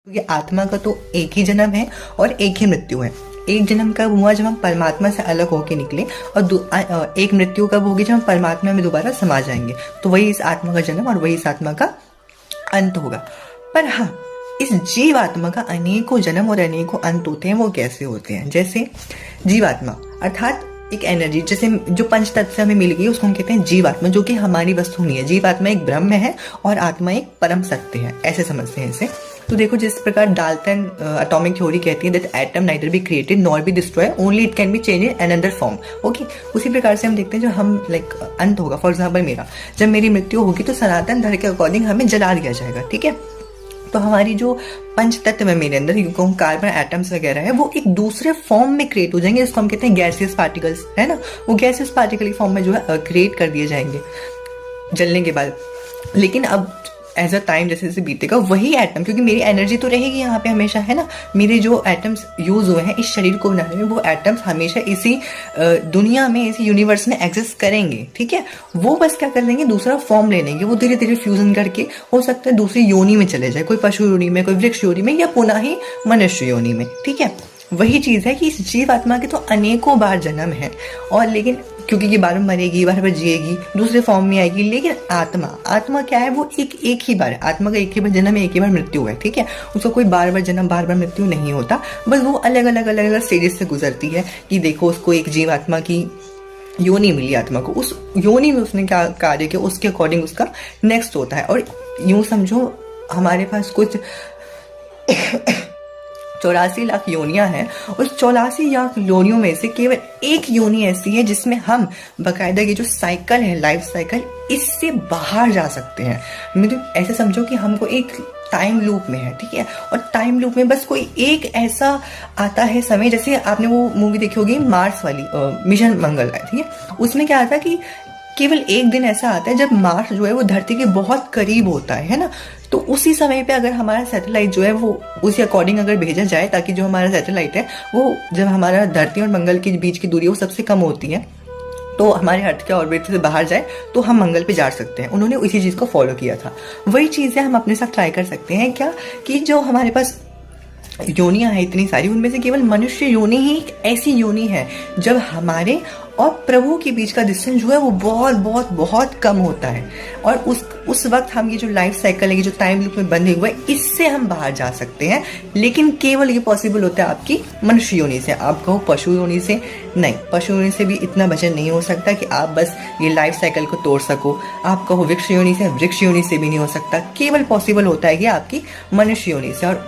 क्योंकि आत्मा का तो एक ही जन्म है और एक ही मृत्यु है। एक जन्म कब हुआ जब हम परमात्मा से अलग होके निकले, और एक मृत्यु कब होगी जब हम परमात्मा में दोबारा समा जाएंगे। तो वही इस आत्मा का जन्म और वही इस आत्मा का अंत होगा। पर हाँ, इस जीवात्मा का अनेकों जन्म और अनेकों अंत होते हैं। वो कैसे होते हैं? जैसे जीवात्मा अर्थात एक एनर्जी, जैसे जो पंच तत्व से हमें मिल गई उसको हम कहते हैं जीवात्मा, जो कि हमारी वस्तु नहीं है। जीवात्मा एक ब्रह्म है और आत्मा एक परम सत्य है, ऐसे समझते हैं इसे। तो देखो, जिस प्रकार डाल्टन एटॉमिक थ्योरी कहती है that atom neither be created nor be destroy, only it can be change in another form. Okay, उसी प्रकार से हम देखते हैं जब हम अंत होगा, फॉर एग्जाम्पल मेरा जब मेरी मृत्यु होगी तो सनातन धर्म के अकॉर्डिंग हमें जला दिया जाएगा। ठीक है, तो हमारी जो पंच तत्व है मेरे अंदर, कार्बन एटम्स वगैरह है, वो एक दूसरे फॉर्म में क्रिएट हो जाएंगे, जिसको हम कहते हैं गैसियस पार्टिकल्स, है ना। वो गैसियस पार्टिकल की फॉर्म में जो है क्रिएट कर दिए जाएंगे जलने के बाद। लेकिन अब एज अ टाइम जैसे जैसे बीतेगा, वही एटम, क्योंकि मेरी एनर्जी तो रहेगी यहाँ पे हमेशा, है ना। मेरे जो एटम्स यूज हुए हैं इस शरीर को बनाने में, वो एटम्स हमेशा इसी दुनिया में, इसी यूनिवर्स में एग्जिस्ट करेंगे। ठीक है, वो बस क्या कर लेंगे, दूसरा फॉर्म ले लेंगे। वो धीरे धीरे फ्यूजन करके हो सकता है दूसरी योनि में चले जाए, कोई पशु योनि में, कोई वृक्ष योनि में, या पुनः ही मनुष्य योनि में। ठीक है, वही चीज है कि इस जीवात्मा के तो अनेकों बार जन्म है, और लेकिन क्योंकि ये बार मरेगी, बार जिएगी, दूसरे फॉर्म में आएगी। लेकिन आत्मा क्या है, वो एक ही बार है। आत्मा का एक ही बार जन्म है, एक ही बार मृत्यु है। ठीक है, उसका कोई बार बार जन्म, बार बार मृत्यु नहीं होता। बस वो अलग अलग स्टेजेस से गुजरती है। कि देखो, उसको एक जीवात्मा की योनि मिली, आत्मा को उस योनि में उसने क्या कार्य किया, उसके अकॉर्डिंग उसका नेक्स्ट होता है। और यूं समझो, हमारे पास कुछ 84 लाख योनियां हैं। उस 84 लाख योनियों में से केवल एक योनि ऐसी है जिसमें हम बकायदा ये जो साइकिल है, लाइफ साइकिल, इससे बाहर जा सकते हैं। मतलब ऐसे समझो कि हमको एक टाइम लूप में है। ठीक है, और टाइम लूप में बस कोई एक ऐसा आता है समय, जैसे आपने वो मूवी देखी होगी मार्स वाली, मिशन मंगल। ठीक है, उसमें क्या आता है कि केवल एक दिन ऐसा आता है जब मार्स जो है वो धरती के बहुत करीब होता है ना। तो उसी समय पे अगर हमारा सैटेलाइट जो है वो उसी अकॉर्डिंग अगर भेजा जाए, ताकि जो हमारा सैटेलाइट है वो जब हमारा धरती और मंगल के बीच की दूरी वो सबसे कम होती है, तो हमारे अर्थ के ऑर्बिट से बाहर जाए तो हम मंगल पे जा सकते हैं। उन्होंने इसी चीज को फॉलो किया था। वही चीज है, हम अपने साथ ट्राई कर सकते हैं क्या, कि जो हमारे पास योनियां हैं इतनी सारी, उनमें से केवल मनुष्य योनि ही एक ऐसी योनि है जब हमारे और प्रभु के बीच का डिस्टेंस जो है वो बहुत बहुत बहुत कम होता है। और उस वक्त हम ये जो लाइफ साइकिल है, ये जो टाइम लूप में बंधे हुए, इससे हम बाहर जा सकते हैं। लेकिन केवल ये पॉसिबल होता है आपकी मनुष्य योनि से। आप कहो पशु योनि से, नहीं, पशु योनि से भी इतना वचन नहीं हो सकता कि आप बस ये लाइफ साइकिल को तोड़ सको। आप कहो वृक्ष योनि से, वृक्ष योनि से भी नहीं हो सकता। केवल पॉसिबल होता है कि आपकी मनुष्य योनि से। और